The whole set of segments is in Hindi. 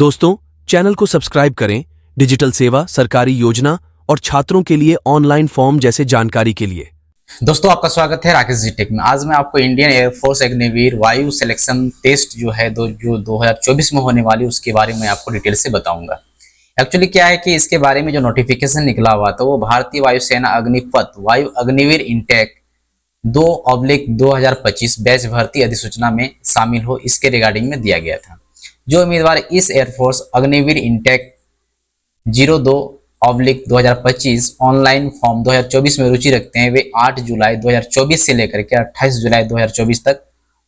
दोस्तों, चैनल को सब्सक्राइब करें डिजिटल सेवा, सरकारी योजना और छात्रों के लिए ऑनलाइन फॉर्म जैसे जानकारी के लिए। दोस्तों, आपका स्वागत है राकेश जी टेक में। आज मैं आपको इंडियन एयरफोर्स अग्निवीर वायु सिलेक्शन टेस्ट जो 2024 में होने वाली उसके बारे में आपको डिटेल से बताऊंगा। एक्चुअली क्या है कि इसके बारे में जो नोटिफिकेशन निकला हुआ था वो भारतीय वायुसेना अग्निपथ वायु अग्निवीर इंटेक 2/2025 बैच भर्ती अधिसूचना में शामिल हो, इसके रिगार्डिंग में दिया गया था। जो उम्मीदवार इस air force Agniveer intake 02/2025 online form 2024 में रुचि रखते हैं वे 8 जुलाई 2024 से लेकर के 28 जुलाई 2024 तक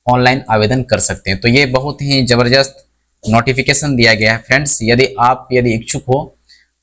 ऑनलाइन आवेदन कर सकते हैं। तो ये बहुत ही जबरदस्त नोटिफिकेशन दिया गया है फ्रेंड्स। यदि इच्छुक हो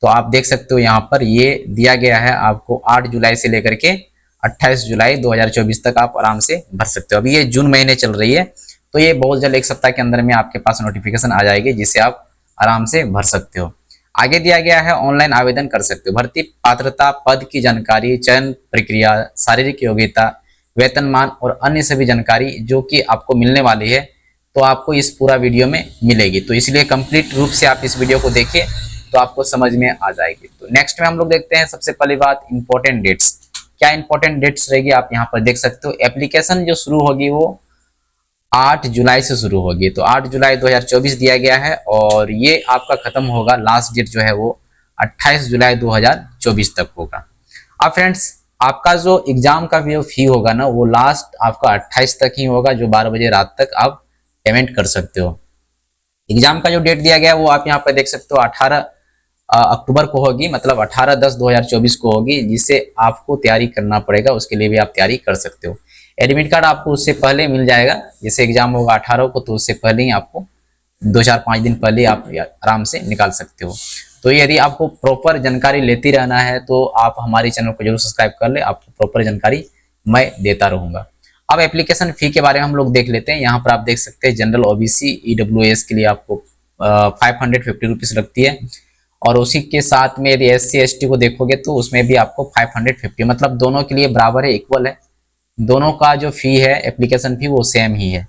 तो आप देख सकते हो, यहाँ पर ये दिया गया है आपको 8 जुलाई से लेकर के 28 जुलाई 2024 तक आप आराम से भर सकते हो। अभी ये जून महीने चल रही है, तो ये बहुत जल्द एक सप्ताह के अंदर में आपके पास नोटिफिकेशन आ जाएगी जिससे आप आराम से भर सकते हो। आगे दिया गया है ऑनलाइन आवेदन कर सकते हो। भर्ती पात्रता, पद की जानकारी, चयन प्रक्रिया, शारीरिक योग्यता, वेतनमान और अन्य सभी जानकारी जो कि आपको मिलने वाली है तो आपको इस पूरा वीडियो में मिलेगी। तो इसलिए कंप्लीट रूप से आप इस वीडियो को देखिए तो आपको समझ में आ जाएगी। तो नेक्स्ट में हम लोग देखते हैं सबसे पहली बात इंपॉर्टेंट डेट्स। क्या इंपॉर्टेंट डेट्स रहेगी आप यहाँ पर देख सकते हो। एप्लीकेशन जो शुरू होगी वो 8 जुलाई से शुरू होगी, तो 8 जुलाई 2024 दिया गया है और ये आपका खत्म होगा, लास्ट डेट जो है वो 28 जुलाई 2024 तक होगा। अब फ्रेंड्स, आपका जो एग्जाम का जो फी होगा ना वो लास्ट आपका 28 तक ही होगा, जो 12 बजे रात तक आप पेमेंट कर सकते हो। एग्जाम का जो डेट दिया गया है वो आप यहाँ पर देख सकते हो 18 अक्टूबर को होगी, मतलब 18/10/2024 को होगी, जिससे आपको तैयारी करना पड़ेगा। उसके लिए भी आप तैयारी कर सकते हो। एडमिट कार्ड आपको उससे पहले मिल जाएगा। जैसे एग्जाम होगा 18 को, तो उससे पहले ही आपको 2-4-5 दिन पहले आप आराम से निकाल सकते हो। तो यदि आपको प्रॉपर जानकारी लेती रहना है तो आप हमारे चैनल को जरूर सब्सक्राइब कर ले, आपको प्रॉपर जानकारी मैं देता रहूंगा। अब एप्लीकेशन फी के बारे में हम लोग देख लेते हैं। यहाँ पर आप देख सकते हैं जनरल, ओबीसी, ईडब्ल्यूएस के लिए आपको 550 रुपीज लगती है, और उसी के साथ में यदि SC ST को देखोगे तो उसमें भी आपको 550, मतलब दोनों के लिए बराबर है, इक्वल है। दोनों का जो फी है एप्लीकेशन फी वो सेम ही है।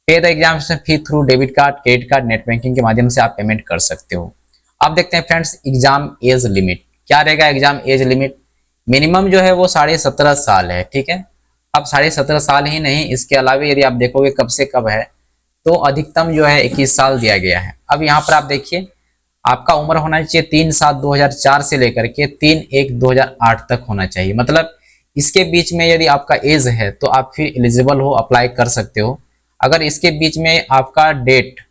पे the examination fee through debit card, credit card, net banking के माध्यम से आप पेमेंट कर सकते हो। अब देखते हैं फ्रेंड्स एग्जाम एज लिमिट क्या रहेगा। एग्जाम एज लिमिट मिनिमम जो है वो 17.5 साल है, ठीक है। अब 17.5 साल ही नहीं, इसके अलावा यदि आप देखोगे कब से कब है तो अधिकतम जो है 21 साल दिया गया है। अब यहाँ पर आप देखिए आपका उम्र होना चाहिए 3/7/2004 से लेकर के 3/1/2008 तक होना चाहिए। मतलब इसके बीच में यदि आपका एज है तो आप फिर एलिजिबल हो, अप्लाई कर सकते हो। अगर इसके बीच में आपका डेट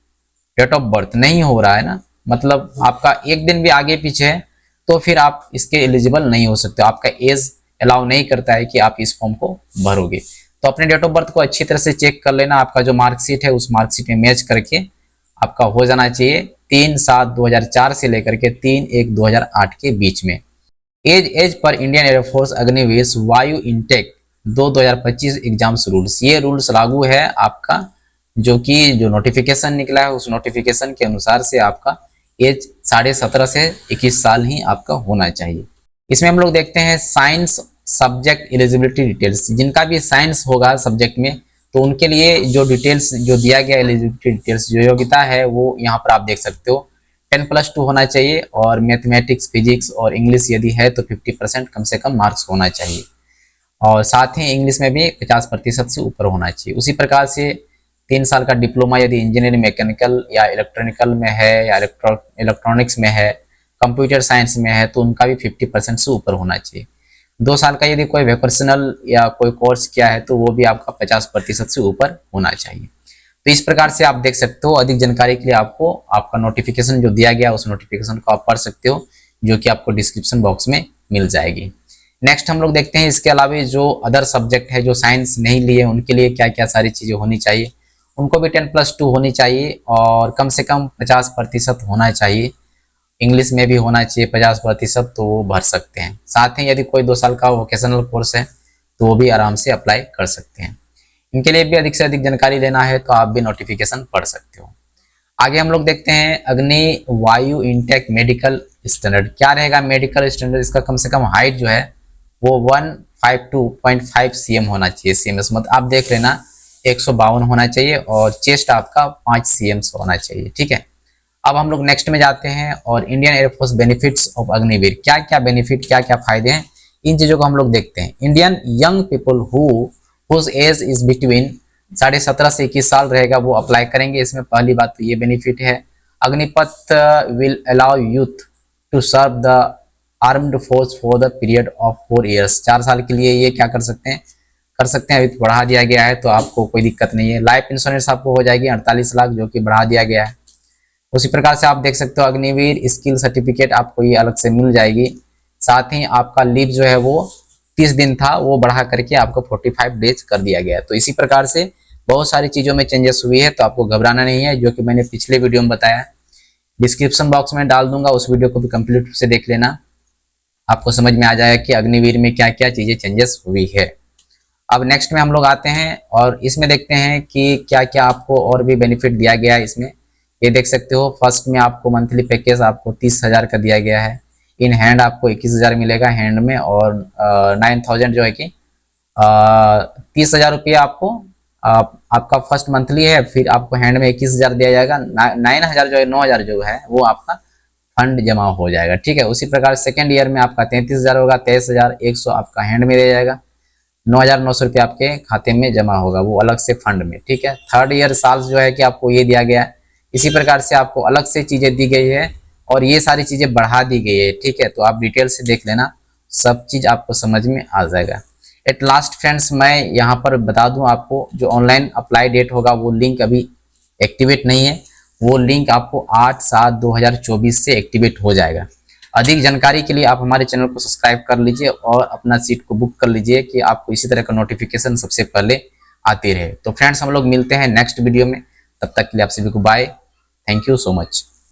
ऑफ बर्थ नहीं हो रहा है ना, मतलब आपका एक दिन भी आगे पीछे है, तो फिर आप इसके एलिजिबल नहीं हो सकते। आपका एज अलाउ नहीं करता है कि आप इस फॉर्म को भरोगे। तो अपने डेट ऑफ बर्थ को अच्छी तरह से चेक कर लेना। आपका जो मार्कशीट है उस मार्कशीट में मैच करके आपका हो जाना चाहिए 3/7/2004 से लेकर के 3/1/2008 के बीच में। As per Indian air force Agniveer वायु इंटेक 2025 एग्जाम्स रूल्स, ये रूल्स लागू है आपका। जो नोटिफिकेशन निकला है उस नोटिफिकेशन के अनुसार से आपका एज 17.5 से 21 साल ही आपका होना चाहिए। इसमें हम लोग देखते हैं साइंस सब्जेक्ट एलिजिबिलिटी डिटेल्स। जिनका भी साइंस होगा सब्जेक्ट में तो उनके लिए जो डिटेल्स जो दिया गया एलिजिबिलिटी डिटेल्स, जो योग्यता है वो यहाँ पर आप देख सकते हो। 10+2 होना चाहिए और मैथमेटिक्स, फिजिक्स और इंग्लिश यदि है तो 50% कम से कम मार्क्स होना चाहिए, और साथ ही इंग्लिश में भी 50% से ऊपर होना चाहिए। उसी प्रकार से 3 साल का डिप्लोमा यदि इंजीनियरिंग, मैकेनिकल या इलेक्ट्रॉनिकल में है या इलेक्ट्रॉनिक्स में है, कंप्यूटर साइंस में है तो उनका भी 50% से ऊपर होना चाहिए। 2 साल का यदि कोई वोकेशनल या कोई कोर्स किया है तो वो भी आपका 50% से ऊपर होना चाहिए। तो इस प्रकार से आप देख सकते हो। अधिक जानकारी के लिए आपको आपका नोटिफिकेशन जो दिया गया उस नोटिफिकेशन को आप पढ़ सकते हो, जो कि आपको डिस्क्रिप्शन बॉक्स में मिल जाएगी। नेक्स्ट हम लोग देखते हैं इसके अलावा जो अदर सब्जेक्ट है, जो साइंस नहीं लिए उनके लिए क्या क्या सारी चीज़ें होनी चाहिए। उनको भी 10+2 होनी चाहिए और कम से कम 50% होना चाहिए। इंग्लिश में भी होना चाहिए 50%, तो वो भर सकते हैं। साथ ही यदि कोई 2 साल का वोकेशनल कोर्स है तो वो भी आराम से अप्लाई कर सकते हैं। इनके लिए भी अधिक से अधिक जानकारी लेना है तो आप भी नोटिफिकेशन पढ़ सकते हो। आगे हम लोग देखते हैं अग्नि वायु इंटेक मेडिकल स्टैंडर्ड क्या रहेगा। मेडिकल स्टैंडर्ड इसका कम से कम हाइट जो है वो 152.5 cm होना चाहिए। CMS मतलब आप देख लेना 152 होना चाहिए और चेस्ट आपका 5 cm होना चाहिए, ठीक है। अब हम लोग नेक्स्ट में जाते हैं और Indian air force benefits of Agniveer, क्या क्या बेनिफिट, क्या क्या फायदे हैं, इन चीज़ों को हम लोग देखते हैं। Indian young people whose age is between 17.5 से 21 साल रहेगा, वो अप्लाई करेंगे। इसमें पहली बात तो ये बेनिफिट है। Agnipath will allow youth to serve the armed force for the period of 4 years, 4 साल के लिए ये क्या कर सकते हैं, अभी तो बढ़ा दिया गया है, तो आपको कोई दिक्कत नहीं है। लाइफ इंश्योरेंस आपको हो जाएगी 48 लाख, जो कि बढ़ा दिया गया है। उसी प्रकार से आप देख सकते हो अग्निवीर स्किल सर्टिफिकेट आपको ये अलग से मिल जाएगी। साथ ही आपका लीव जो है वो 30 दिन था, वो बढ़ा करके आपको 45 डेज कर दिया गया है। तो इसी प्रकार से बहुत सारी चीज़ों में चेंजेस हुई है, तो आपको घबराना नहीं है, जो कि मैंने पिछले वीडियो में बताया। डिस्क्रिप्शन बॉक्स में डाल दूंगा, उस वीडियो को भी कंप्लीट रूप से देख लेना, आपको समझ में आ जाएगा कि अग्निवीर में क्या क्या चीज़ें चेंजेस हुई है। अब नेक्स्ट में हम लोग आते हैं और इसमें देखते हैं कि क्या क्या आपको और भी बेनिफिट दिया गया है। इसमें ये देख सकते हो, फर्स्ट में आपको मंथली पैकेज आपको 30,000 का दिया गया है। इन हैंड आपको 21,000 मिलेगा हैंड में, और 9,000 जो है कि 30,000 रुपया आपको आपका फर्स्ट मंथली है, फिर आपको हैंड में 21,000 दिया जाएगा। 9,000 जो है 9,000 जो है वो आपका फंड जमा हो जाएगा, ठीक है। उसी प्रकार सेकेंड ईयर में आपका 33,000 होगा, 23,100 आपका हैंड में दिया जाएगा, 9,900 रुपये आपके खाते में जमा होगा, वो अलग से फंड में, ठीक है। थर्ड ईयर साल जो है कि आपको ये दिया गया है। इसी प्रकार से आपको अलग से चीज़ें दी गई है और ये सारी चीज़ें बढ़ा दी गई है, ठीक है। तो आप डिटेल से देख लेना, सब चीज़ आपको समझ में आ जाएगा। एट लास्ट फ्रेंड्स, मैं यहाँ पर बता दूँ आपको, जो ऑनलाइन अप्लाई डेट होगा वो लिंक अभी एक्टिवेट नहीं है, वो लिंक आपको 8/7/2024 से एक्टिवेट हो जाएगा। अधिक जानकारी के लिए आप हमारे चैनल को सब्सक्राइब कर लीजिए और अपना सीट को बुक कर लीजिए कि आपको इसी तरह का नोटिफिकेशन सबसे पहले आती रहे। तो फ्रेंड्स, हम लोग मिलते हैं नेक्स्ट वीडियो में, तब तक के लिए आप सभी को bye, thank you so much.